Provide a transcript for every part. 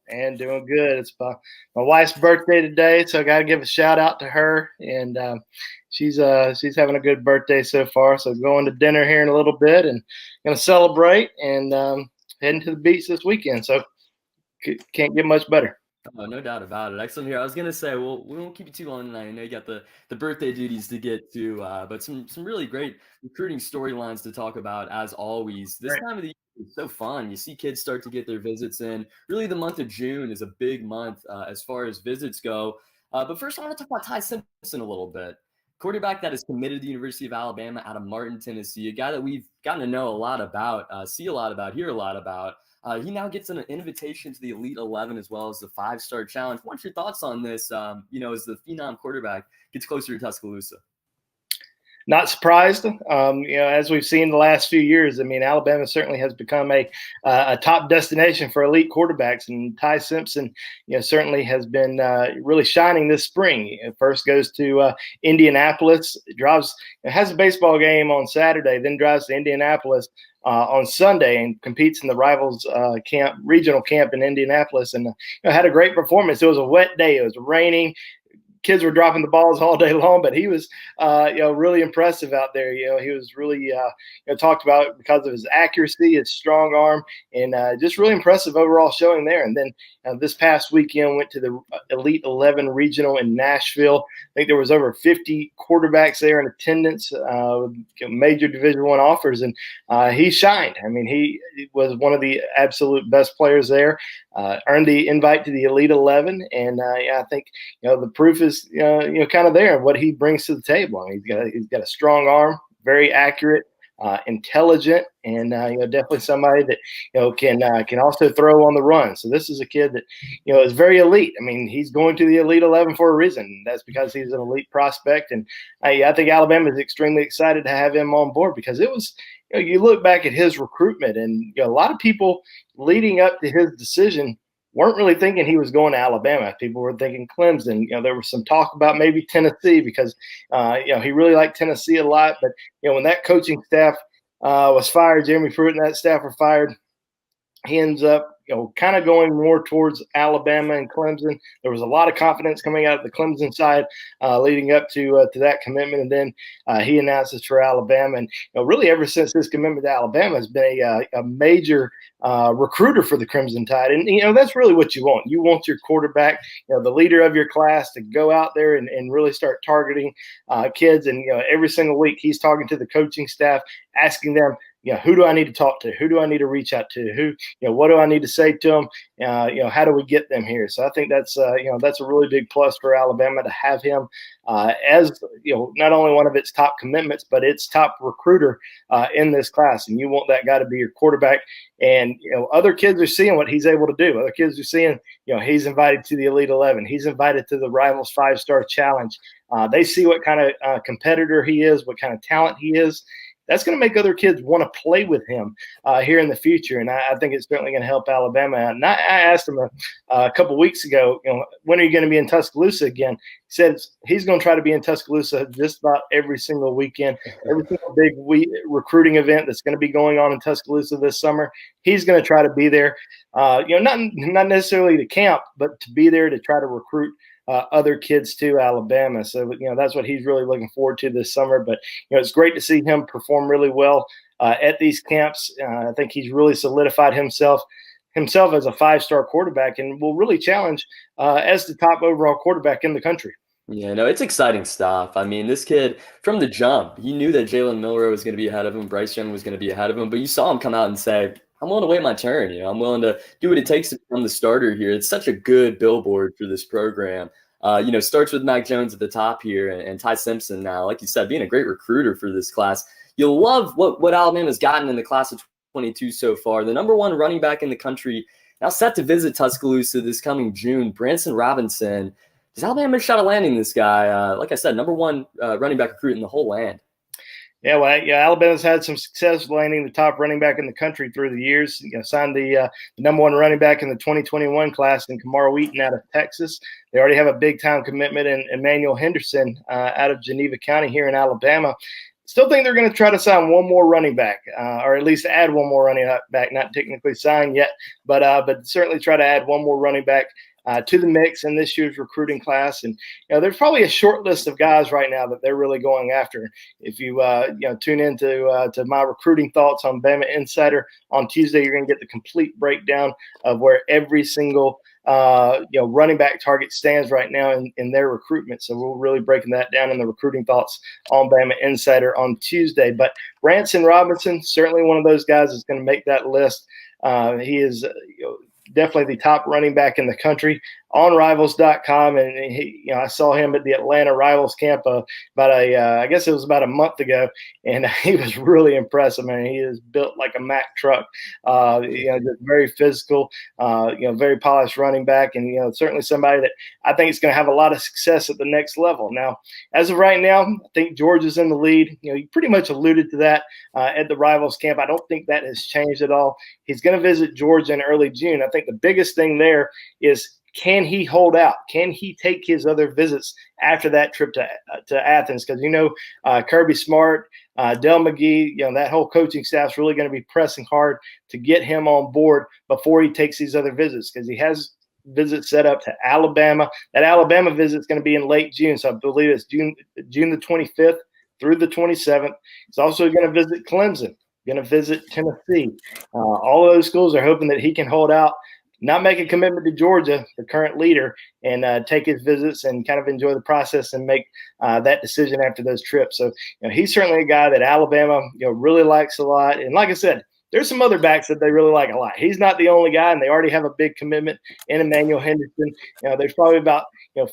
And doing good. It's my wife's birthday today, so I got to give a shout out to her. And she's having a good birthday so far. So going to dinner here in a little bit, and going to celebrate and heading to the beach this weekend. So can't get much better. Oh, no doubt about it. Excellent here. I was gonna say, well, we won't keep you too long tonight. I know you got the birthday duties to get to, but some really great recruiting storylines to talk about as always. This Right. time of the year is so fun. You see kids start to get their visits in. Really, the month of June is a big month as far as visits go. But first, I want to talk about Ty Simpson a little bit. Quarterback that is committed to the University of Alabama out of Martin, Tennessee. A guy that we've gotten to know a lot about, see a lot about, hear a lot about. He now gets an invitation to the Elite 11 as well as the 5-star challenge. What's your thoughts on this, as the phenom quarterback gets closer to Tuscaloosa? Not surprised. As we've seen the last few years, I mean, Alabama certainly has become a top destination for elite quarterbacks, and Ty Simpson, certainly has been really shining this spring. First goes to Indianapolis, has a baseball game on Saturday, then drives to Indianapolis on Sunday and competes in the Rivals regional camp in Indianapolis, and had a great performance. It was a wet day. It was raining. Kids were dropping the balls all day long, but he was, really impressive out there. He was really, talked about because of his accuracy, his strong arm, and just really impressive overall showing there. And then this past weekend went to the Elite 11 regional in Nashville. I think there was over 50 quarterbacks there in attendance, major Division I offers, and he shined. I mean, he was one of the absolute best players there. Earned the invite to the Elite 11, and I think the proof is kind of there what he brings to the table. I mean, he's got a strong arm, very accurate, intelligent, and definitely somebody that can also throw on the run. So this is a kid that is very elite. I mean, he's going to the Elite 11 for a reason. That's because he's an elite prospect, and I think Alabama is extremely excited to have him on board because it was. You look back at his recruitment, and a lot of people leading up to his decision weren't really thinking he was going to Alabama. People were thinking Clemson. There was some talk about maybe Tennessee because he really liked Tennessee a lot. But when that coaching staff was fired, Jeremy Pruitt and that staff were fired, he ends up kind of going more towards Alabama and Clemson. There was a lot of confidence coming out of the Clemson side leading up to that commitment, and then he announces for Alabama. And really, ever since this commitment to Alabama has been a major recruiter for the Crimson Tide, and that's really what you want. You want your quarterback, the leader of your class, to go out there and really start targeting kids. And every single week, he's talking to the coaching staff, asking them, who do I need to talk to? Who do I need to reach out to? What do I need to say to them? How do we get them here? So I think that's a really big plus for Alabama to have him as not only one of its top commitments, but its top recruiter in this class. And you want that guy to be your quarterback. And other kids are seeing what he's able to do. Other kids are seeing he's invited to the Elite 11. He's invited to the Rivals 5-star challenge. They see what kind of competitor he is, what kind of talent he is. That's going to make other kids want to play with him here in the future, and I think it's certainly going to help Alabama out. And I asked him a couple of weeks ago, when are you going to be in Tuscaloosa again? He said he's going to try to be in Tuscaloosa just about every single weekend, every single big recruiting event that's going to be going on in Tuscaloosa this summer. He's going to try to be there, not necessarily to camp, but to be there to try to recruit other kids to Alabama. So, that's what he's really looking forward to this summer. But, it's great to see him perform really well at these camps. I think he's really solidified himself as a 5-star quarterback and will really challenge as the top overall quarterback in the country. Yeah, no, it's exciting stuff. I mean, this kid, from the jump, he knew that Jalen Milroe was going to be ahead of him, Bryce Young was going to be ahead of him, but you saw him come out and say, I'm willing to wait my turn. I'm willing to do what it takes to become the starter here. It's such a good billboard for this program. Starts with Mac Jones at the top here and Ty Simpson now, like you said, being a great recruiter for this class. You'll love what Alabama's gotten in the class of 22 so far. The number 1 running back in the country, now set to visit Tuscaloosa this coming June, Branson Robinson. Does Alabama have a shot at landing this guy? Like I said, number 1 running back recruit in the whole land. Yeah, Alabama's had some success landing the top running back in the country through the years. Signed the number 1 running back in the 2021 class in Kamara Wheaton out of Texas. They already have a big-time commitment in Emmanuel Henderson out of Geneva County here in Alabama. Still think they're going to try to sign one more running back, or at least add one more running back. Not technically signed yet, but certainly try to add one more running back to the mix in this year's recruiting class. And there's probably a short list of guys right now that they're really going after. If you tune into to my recruiting thoughts on Bama Insider on Tuesday, you're going to get the complete breakdown of where every single running back target stands right now in their recruitment. So we're really breaking that down in the recruiting thoughts on Bama Insider on Tuesday. But Branson Robinson, certainly one of those guys that's going to make that list. He is definitely the top running back in the country on Rivals.com, and I saw him at the Atlanta Rivals camp I guess it was about a month ago, and he was really impressive. Man, he is built like a Mack truck. Just very physical, very polished running back, and certainly somebody that I think is going to have a lot of success at the next level. Now, as of right now, I think Georgia's in the lead. You pretty much alluded to that at the Rivals camp. I don't think that has changed at all. He's going to visit Georgia in early June. I think the biggest thing there is, can he hold out? Can he take his other visits after that trip to Athens? Because, Kirby Smart, Del McGee, that whole coaching staff is really going to be pressing hard to get him on board before he takes these other visits, because he has visits set up to Alabama. That Alabama visit is going to be in late June. So I believe it's June the 25th through the 27th. He's also going to visit Clemson, going to visit Tennessee. All of those schools are hoping that he can hold out, not make a commitment to Georgia, the current leader, and take his visits and kind of enjoy the process and make that decision after those trips. So, he's certainly a guy that Alabama, really likes a lot. And like I said, there's some other backs that they really like a lot. He's not the only guy, and they already have a big commitment in Emmanuel Henderson. There's probably about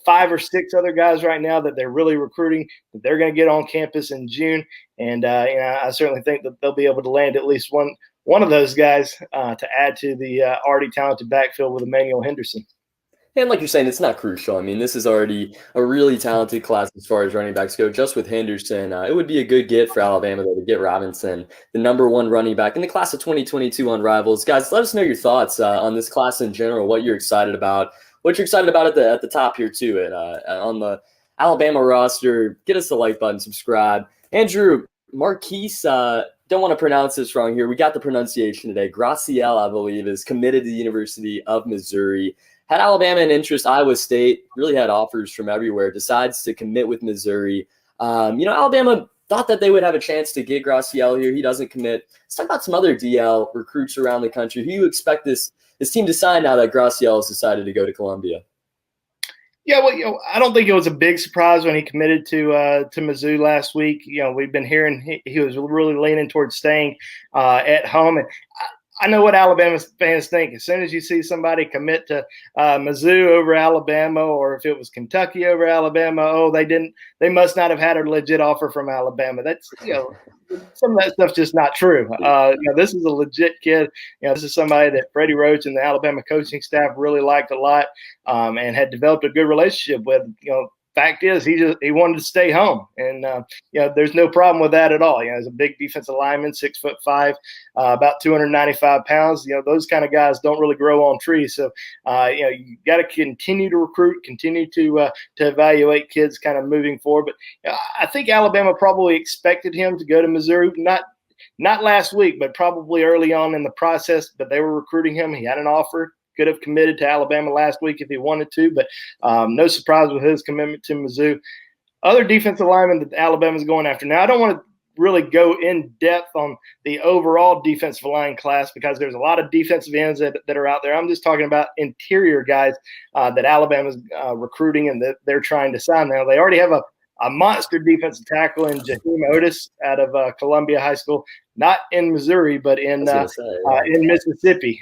5 or 6 other guys right now that they're really recruiting that they're going to get on campus in June. And I certainly think that they'll be able to land at least one of those guys to add to the already talented backfield with Emmanuel Henderson. And like you're saying, it's not crucial. I mean, this is already a really talented class as far as running backs go. Just with Henderson, it would be a good get for Alabama, though, to get Robinson, the #1 running back in the class of 2022 on Rivals. Guys, let us know your thoughts on this class in general, what you're excited about. What you're excited about at the top here, too, on the Alabama roster. Get us the like button, subscribe. Andrew, Marquise, don't want to pronounce this wrong here. We got the pronunciation today. Graciel, I believe, is committed to the University of Missouri. Had Alabama in interest, Iowa State really had offers from everywhere, decides to commit with Missouri. Alabama thought that they would have a chance to get Graciel here. He doesn't commit. Let's talk about some other DL recruits around the country. Who you expect this team to sign now that Graciel has decided to go to Columbia? Yeah, well, I don't think it was a big surprise when he committed to Mizzou last week. We've been hearing he was really leaning towards staying at home, and I know what Alabama fans think. As soon as you see somebody commit to Mizzou over Alabama, or if it was Kentucky over Alabama, they must not have had a legit offer from Alabama. That's, some of that stuff's just not true. This is a legit kid. This is somebody that Freddie Roach and the Alabama coaching staff really liked a lot, and had developed a good relationship with. Fact is, he wanted to stay home, and there's no problem with that at all. He's a big defensive lineman, 6'5", about 295 pounds. Those kind of guys don't really grow on trees. So you got to continue to recruit, continue to evaluate kids kind of moving forward. But I think Alabama probably expected him to go to Missouri, not last week, but probably early on in the process. But they were recruiting him. He had an offer. Could have committed to Alabama last week if he wanted to, but no surprise with his commitment to Mizzou. Other defensive linemen that Alabama's going after. Now, I don't want to really go in depth on the overall defensive line class because there's a lot of defensive ends that are out there. I'm just talking about interior guys that Alabama's recruiting and that they're trying to sign. Now, they already have a monster defensive tackle in Jaheim Otis out of Columbia High School, not in Missouri, but in Mississippi.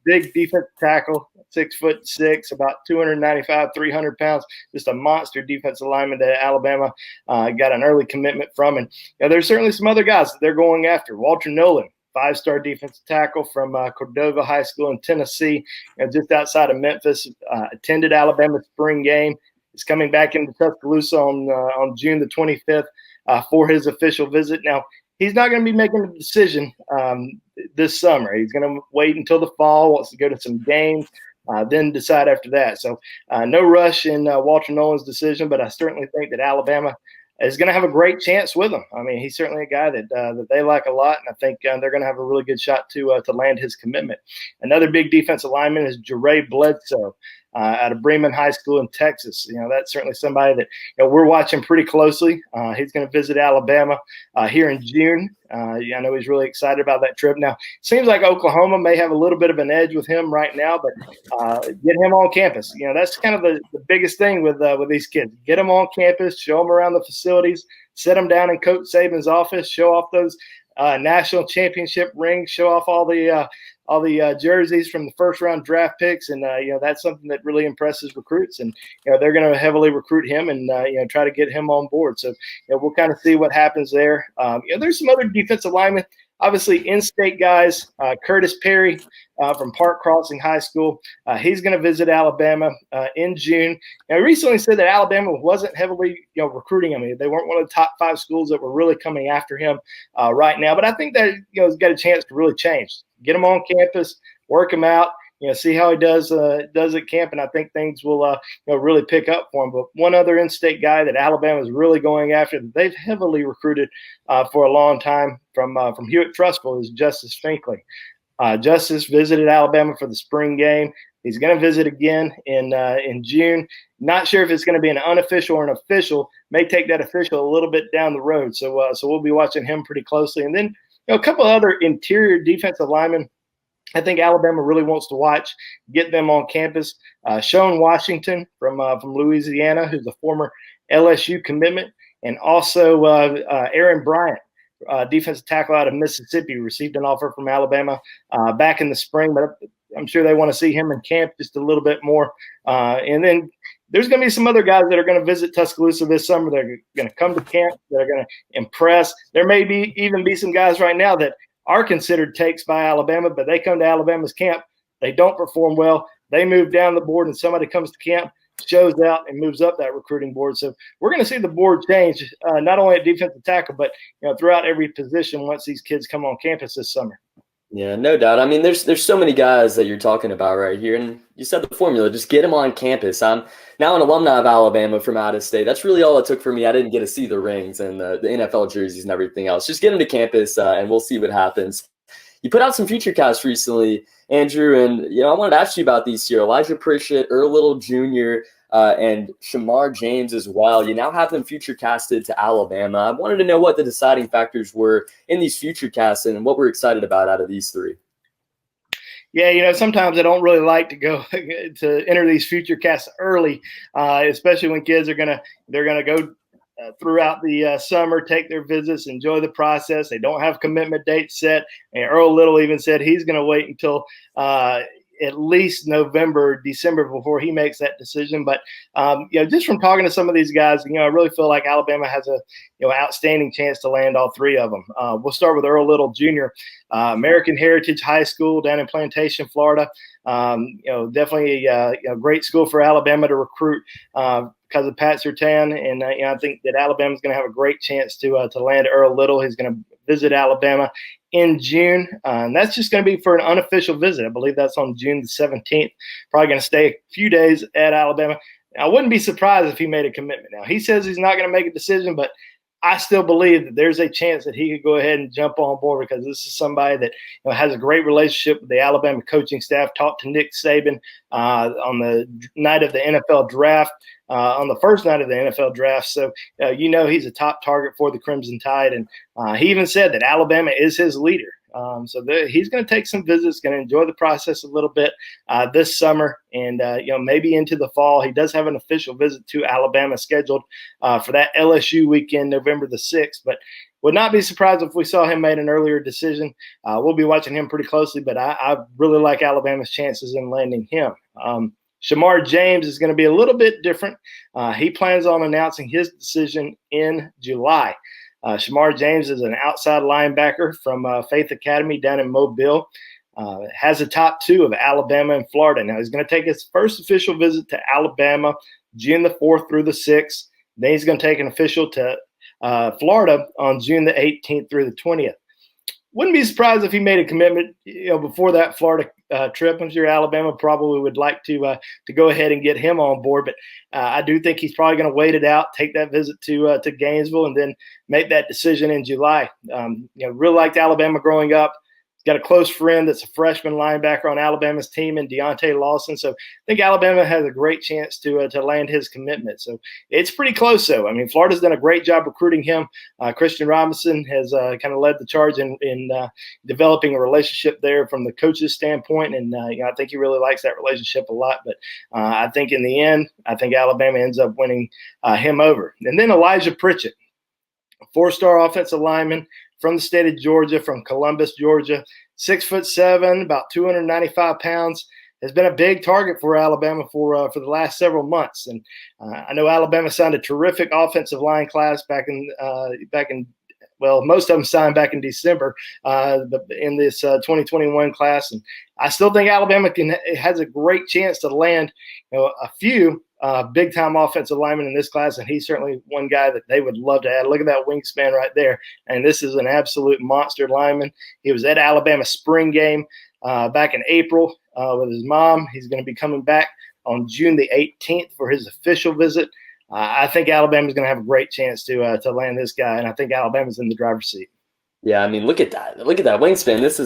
Big defensive tackle, 6'6", about 295, 300 pounds, just a monster defensive lineman that Alabama got an early commitment from. And there's certainly some other guys that they're going after. Walter Nolan, 5-star defensive tackle from Cordova High School in Tennessee, just outside of Memphis, attended Alabama's spring game. He's coming back into Tuscaloosa on June the 25th for his official visit. Now, he's not going to be making a decision this summer. He's going to wait until the fall, wants to go to some games, then decide after that. So no rush in Walter Nolan's decision, but I certainly think that Alabama is going to have a great chance with him. I mean, he's certainly a guy that they like a lot, and I think they're going to have a really good shot to land his commitment. Another big defensive lineman is Jaray Bledsoe. Out of Bremen High School in Texas. That's certainly somebody that we're watching pretty closely. He's going to visit Alabama here in June. I know he's really excited about that trip. Now, it seems like Oklahoma may have a little bit of an edge with him right now, but get him on campus. That's kind of the biggest thing with these kids. Get them on campus, show them around the facilities, sit them down in Coach Saban's office, show off those national championship rings, show off all the jerseys from the first round draft picks. And, that's something that really impresses recruits. And, they're going to heavily recruit him and, try to get him on board. So, we'll kind of see what happens there. There's some other defensive linemen, obviously in-state guys. Curtis Perry from Park Crossing High School. He's going to visit Alabama in June. Now, he recently said that Alabama wasn't heavily, recruiting him. They weren't one of the top 5 schools that were really coming after him right now. But I think that, he's got a chance to really change. Get him on campus, work him out, see how he does at camp, and I think things will really pick up for him. But one other in-state guy that Alabama is really going after, that they've heavily recruited for a long time from Hewitt-Trussville, is Justice Finkley. Justice visited Alabama for the spring game. He's going to visit again in June. Not sure if it's going to be an unofficial or an official. May take that official a little bit down the road. So we'll be watching him pretty closely. And then a couple other interior defensive linemen I think Alabama really wants to watch, get them on campus. Sean Washington from Louisiana, who's a former LSU commitment, and also Aaron Bryant, defensive tackle out of Mississippi, received an offer from Alabama back in the spring, but I'm sure they want to see him in camp just a little bit more. And then there's going to be some other guys that are going to visit Tuscaloosa this summer. They're going to come to camp. They're going to impress. There may even be some guys right now that are considered takes by Alabama, but they come to Alabama's camp. They don't perform well. They move down the board, and somebody comes to camp, shows out, and moves up that recruiting board. So we're going to see the board change, not only at defensive tackle, but throughout every position once these kids come on campus this summer. Yeah, no doubt. I mean, there's so many guys that you're talking about right here, and you said the formula, just get them on campus. I'm now an alumni of Alabama from out of state. That's really all it took for me. I didn't get to see the rings and the NFL jerseys and everything else. Just get them to campus, and we'll see what happens. You put out some future casts recently, Andrew, and I wanted to ask you about these here. Elijah Pritchett, Earl Little Jr., and Shamar James as well. You now have them future casted to Alabama. I wanted to know what the deciding factors were in these future casts and what we're excited about out of these three. Yeah, sometimes I don't really like to go to enter these future casts early, especially when kids they're gonna go throughout the summer, take their visits, enjoy the process. They don't have commitment dates set. And Earl Little even said he's going to wait until at least November, December before he makes that decision. But, just from talking to some of these guys, I really feel like Alabama has a, outstanding chance to land all three of them. We'll start with Earl Little Jr., American Heritage High School down in Plantation, Florida. Definitely a great school for Alabama to recruit because of Pat Surtain. And, I think that Alabama's going to have a great chance to land Earl Little. He's going to visit Alabama in June, and that's just going to be for an unofficial visit. I believe that's on June the 17th. Probably going to stay a few days at Alabama. I wouldn't be surprised if he made a commitment. Now, he says he's not going to make a decision, but I still believe that there's a chance that he could go ahead and jump on board because this is somebody that has a great relationship with the Alabama coaching staff. Talked to Nick Saban on the night of the NFL draft, on the first night of the NFL draft. So, he's a top target for the Crimson Tide. And he even said that Alabama is his leader. He's going to take some visits, going to enjoy the process a little bit this summer and, maybe into the fall. He does have an official visit to Alabama scheduled for that LSU weekend, November the 6th, but would not be surprised if we saw him made an earlier decision. We'll be watching him pretty closely, but I really like Alabama's chances in landing him. Shamar James is going to be a little bit different. He plans on announcing his decision in July. Shamar James is an outside linebacker from Faith Academy down in Mobile. Has a top 2 of Alabama and Florida. Now, he's going to take his first official visit to Alabama June the 4th through the 6th. Then he's going to take an official to Florida on June the 18th through the 20th. Wouldn't be surprised if he made a commitment, before that Florida trip. I'm sure Alabama probably would like to go ahead and get him on board, but I do think he's probably going to wait it out, take that visit to Gainesville, and then make that decision in July. Really liked Alabama growing up. Got a close friend that's a freshman linebacker on Alabama's team in Deontay Lawson. So I think Alabama has a great chance to land his commitment. So it's pretty close, though. I mean, Florida's done a great job recruiting him. Christian Robinson has kind of led the charge in developing a relationship there from the coach's standpoint. And I think he really likes that relationship a lot. But I think in the end, I think Alabama ends up winning him over. And then Elijah Pritchett, a four-star offensive lineman from the state of Georgia, from Columbus, Georgia, 6'7", about 295 pounds, has been a big target for Alabama for the last several months. And I know Alabama signed a terrific offensive line class back in most of them signed back in December in this 2021 class. And I still think Alabama has a great chance to land a few big-time offensive linemen in this class, and he's certainly one guy that they would love to add. Look at that wingspan right there. And this is an absolute monster lineman. He was at Alabama spring game back in April with his mom. He's going to be coming back on June the 18th for his official visit. I think Alabama's going to have a great chance to land this guy, and I think Alabama's in the driver's seat. Yeah, I mean, look at that. Look at that wingspan. This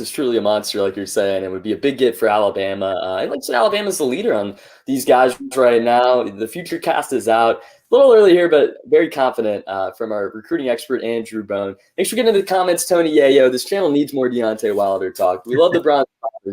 is truly a monster, like you're saying. It would be a big get for Alabama. And like I said, Alabama's the leader on these guys right now. The future cast is out. A little early here, but very confident from our recruiting expert, Andrew Bone. Thanks for getting into the comments, Tony Yayo. This channel needs more Deontay Wilder talk. We love the Bronze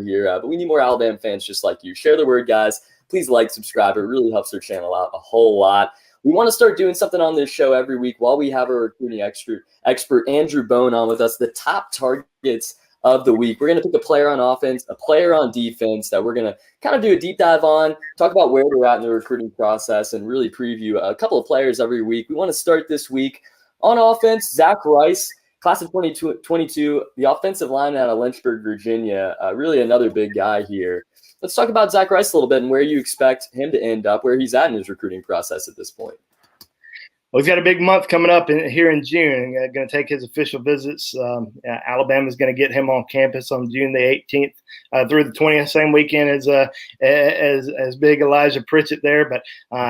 here, but we need more Alabama fans just like you. Share the word, guys. Please like, subscribe. It really helps our channel out a whole lot. We want to start doing something on this show every week while we have our recruiting expert Andrew Bone on with us, the top targets of the week. We're going to pick a player on offense, a player on defense that we're going to kind of do a deep dive on, talk about where they're at in the recruiting process, and really preview a couple of players every week. We want to start this week on offense. Zach Rice, class of 2022, the offensive lineman out of Lynchburg, Virginia, really another big guy here. Let's talk about Zach Rice a little bit and where you expect him to end up, where he's at in his recruiting process at this point. Well, he's got a big month coming up here in June. Going to take his official visits. Alabama's going to get him on campus on June the 18th through the 20th, same weekend as big Elijah Pritchett there. But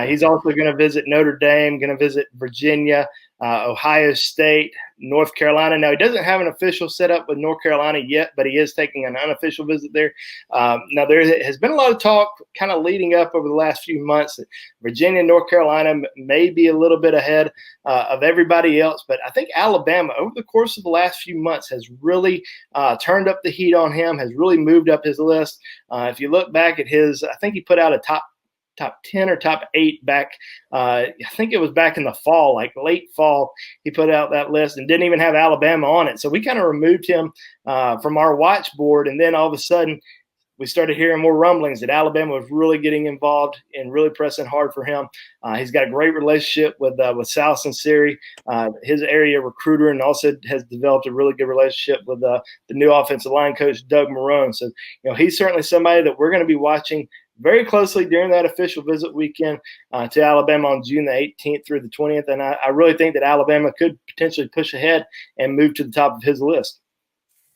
he's also going to visit Notre Dame, going to visit Virginia, Ohio State, North Carolina. Now, he doesn't have an official setup with North Carolina yet, but he is taking an unofficial visit there. Now, there has been a lot of talk kind of leading up over the last few months that Virginia and North Carolina may be a little bit ahead of everybody else. But I think Alabama, over the course of the last few months, has really turned up the heat on him, has really moved up his list. If you look back at I think he put out a top 10 or top 8 back. I think it was back in the fall, like late fall, he put out that list and didn't even have Alabama on it. So we kind of removed him from our watch board. And then all of a sudden we started hearing more rumblings that Alabama was really getting involved and really pressing hard for him. He's got a great relationship with Sal Sinceri, his area recruiter, and also has developed a really good relationship with the new offensive line coach, Doug Marrone. So, he's certainly somebody that we're going to be watching very closely during that official visit weekend to Alabama on June the 18th through the 20th. And I really think that Alabama could potentially push ahead and move to the top of his list.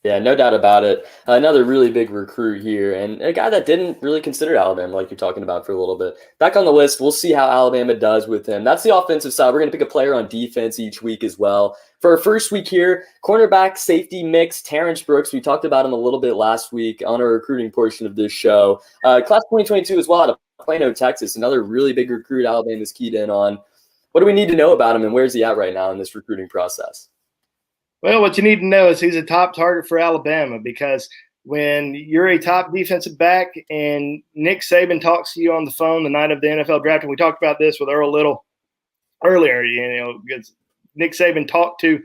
Yeah, no doubt about it. Another really big recruit here, and a guy that didn't really consider Alabama, like you're talking about, for a little bit. Back on the list, we'll see how Alabama does with him. That's the offensive side. We're going to pick a player on defense each week as well. For our first week here, cornerback safety mix, Terence Brooks. We talked about him a little bit last week on our recruiting portion of this show. Class 2022 as well out of Plano, Texas. Another really big recruit Alabama's keyed in on. What do we need to know about him, and where's he at right now in this recruiting process? Well, what you need to know is he's a top target for Alabama, because when you're a top defensive back and Nick Saban talks to you on the phone the night of the NFL draft, and we talked about this with Earl Little earlier, because Nick Saban talked to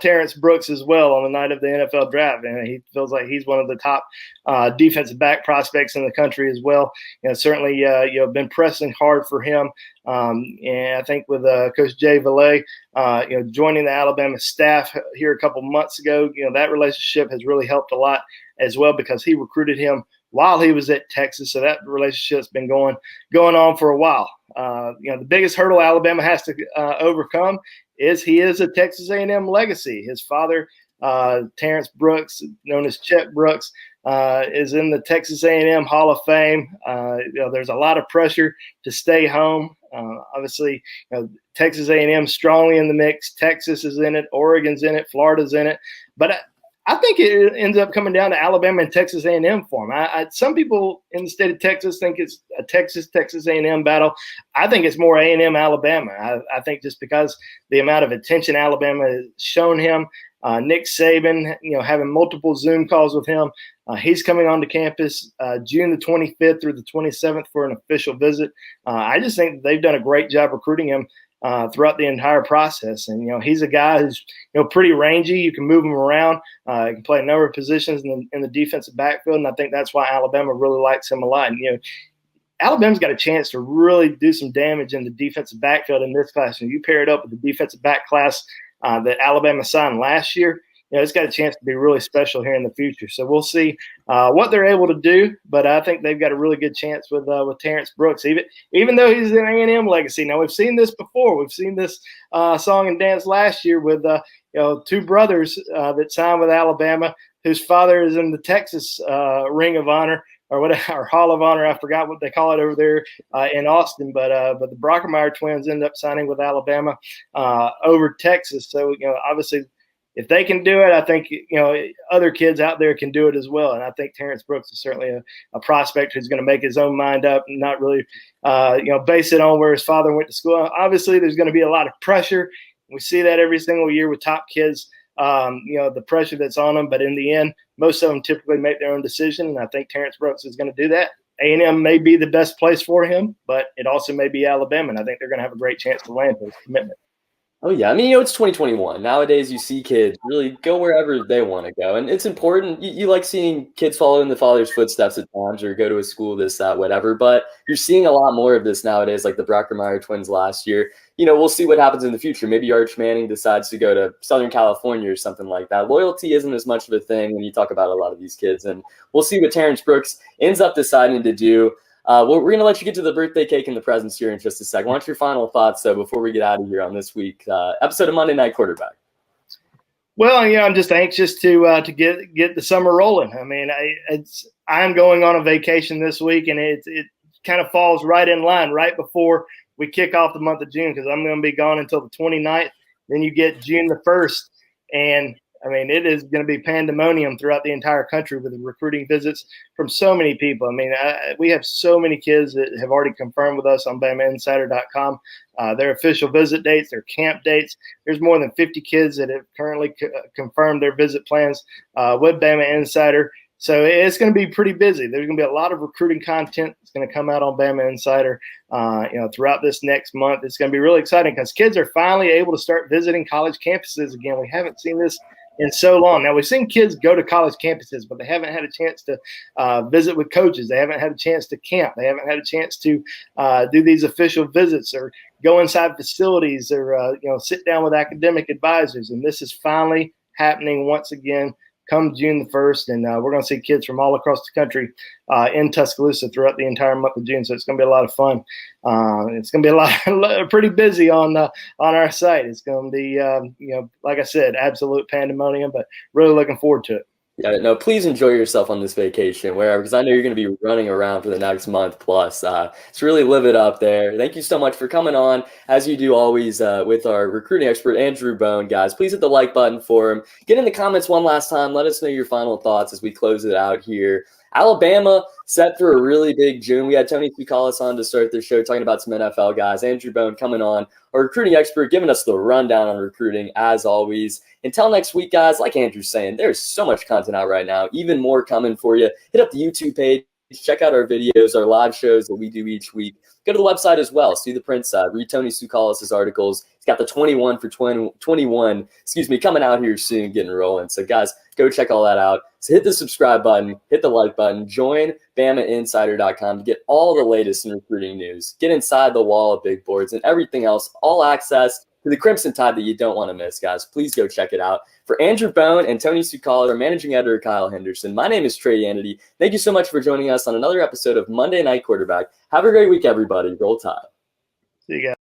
Terence Brooks as well on the night of the NFL draft, and he feels like he's one of the top defensive back prospects in the country as well. Certainly, been pressing hard for him. And I think with Coach Jay Valet, joining the Alabama staff here a couple months ago, that relationship has really helped a lot as well, because he recruited him while he was at Texas. So that relationship's been going on for a while. The biggest hurdle Alabama has to overcome is he is a Texas A&M legacy. His father, Terence Brooks, known as Chet Brooks, is in the Texas A&M Hall of Fame. There's a lot of pressure to stay home. Obviously, Texas A&M strongly in the mix. Texas is in it. Oregon's in it. Florida's in it. But I think it ends up coming down to Alabama and Texas A&M for them. Some people in the state of Texas think it's a Texas A&M battle. I think it's more A&M Alabama. I think just because the amount of attention Alabama has shown him, Nick Saban, having multiple Zoom calls with him. He's coming onto campus June the 25th through the 27th for an official visit. I just think they've done a great job recruiting him throughout the entire process. And, he's a guy who's, pretty rangy. You can move him around. He can play a number of positions in the defensive backfield. And I think that's why Alabama really likes him a lot. And, Alabama's got a chance to really do some damage in the defensive backfield in this class. And you pair it up with the defensive back class that Alabama signed last year, it's got a chance to be really special here in the future. So we'll see what they're able to do, but I think they've got a really good chance with Terence Brooks, even though he's an A&M legacy. Now, we've seen this before. We've seen this song and dance last year with two brothers that signed with Alabama, whose father is in the Texas Ring of Honor, or whatever, or Hall of Honor. I forgot what they call it over there in Austin, but the Brockermeyer twins ended up signing with Alabama over Texas. So, obviously, if they can do it, I think, other kids out there can do it as well. And I think Terence Brooks is certainly a prospect who's going to make his own mind up and not really, base it on where his father went to school. Obviously, there's going to be a lot of pressure. We see that every single year with top kids, the pressure that's on them. But in the end, most of them typically make their own decision. And I think Terence Brooks is going to do that. A&M may be the best place for him, but it also may be Alabama. And I think they're going to have a great chance to land his commitment. Oh, yeah. I mean, it's 2021. Nowadays, you see kids really go wherever they want to go. And it's important. You like seeing kids follow in the father's footsteps at times or go to a school, this, that, whatever. But you're seeing a lot more of this nowadays, like the Brockermeyer twins last year. We'll see what happens in the future. Maybe Arch Manning decides to go to Southern California or something like that. Loyalty isn't as much of a thing when you talk about a lot of these kids. And we'll see what Terence Brooks ends up deciding to do. We're going to let you get to the birthday cake and the presents here in just a second. What's your final thoughts, though, before we get out of here on this week episode of Monday Night Quarterback? Well, I'm just anxious to get the summer rolling. I mean, I'm going on a vacation this week, and it kind of falls right in line right before we kick off the month of June, because I'm going to be gone until the 29th. Then you get June the 1st, and I mean, it is going to be pandemonium throughout the entire country with the recruiting visits from so many people. I mean, we have so many kids that have already confirmed with us on BamaInsider.com their official visit dates, their camp dates. There's more than 50 kids that have currently confirmed their visit plans with Bama Insider. So it's going to be pretty busy. There's going to be a lot of recruiting content that's going to come out on Bama Insider, throughout this next month. It's going to be really exciting because kids are finally able to start visiting college campuses again. We haven't seen this in so long. Now, we've seen kids go to college campuses, but they haven't had a chance to visit with coaches. They haven't had a chance to camp. They haven't had a chance to do these official visits or go inside facilities or, sit down with academic advisors. And this is finally happening once again come June the 1st. And we're going to see kids from all across the country in Tuscaloosa throughout the entire month of June. So it's going to be a lot of fun. It's going to be a lot pretty busy on our site. It's going to be, like I said, absolute pandemonium, but really looking forward to it. Yeah, no, please enjoy yourself on this vacation, wherever, because I know you're going to be running around for the next month plus. So really live it up there. Thank you so much for coming on, as you do always with our recruiting expert, Andrew Bone. Guys, please hit the like button for him. Get in the comments one last time. Let us know your final thoughts as we close it out here. Alabama set for a really big June. We had Tony Fucalis on to start the show talking about some NFL guys. Andrew Bone coming on, our recruiting expert, giving us the rundown on recruiting as always. Until next week, guys, like Andrew's saying, there's so much content out right now, even more coming for you. Hit up the YouTube page. Check out our videos, our live shows that we do each week. Go to the website as well. See the print side. Read Tony Fucalis' articles. He's got the 21 for 2021, coming out here soon, getting rolling. So, guys, go check all that out. So hit the subscribe button, hit the like button, join BamaInsider.com to get all the latest in recruiting news. Get inside the wall of big boards and everything else, all access to the Crimson Tide that you don't want to miss, guys. Please go check it out. For Andrew Bone and Tony Fucalis, our managing editor, Kyle Henderson, my name is Trey Yanity. Thank you so much for joining us on another episode of Monday Night Quarterback. Have a great week, everybody. Roll Tide. See you guys.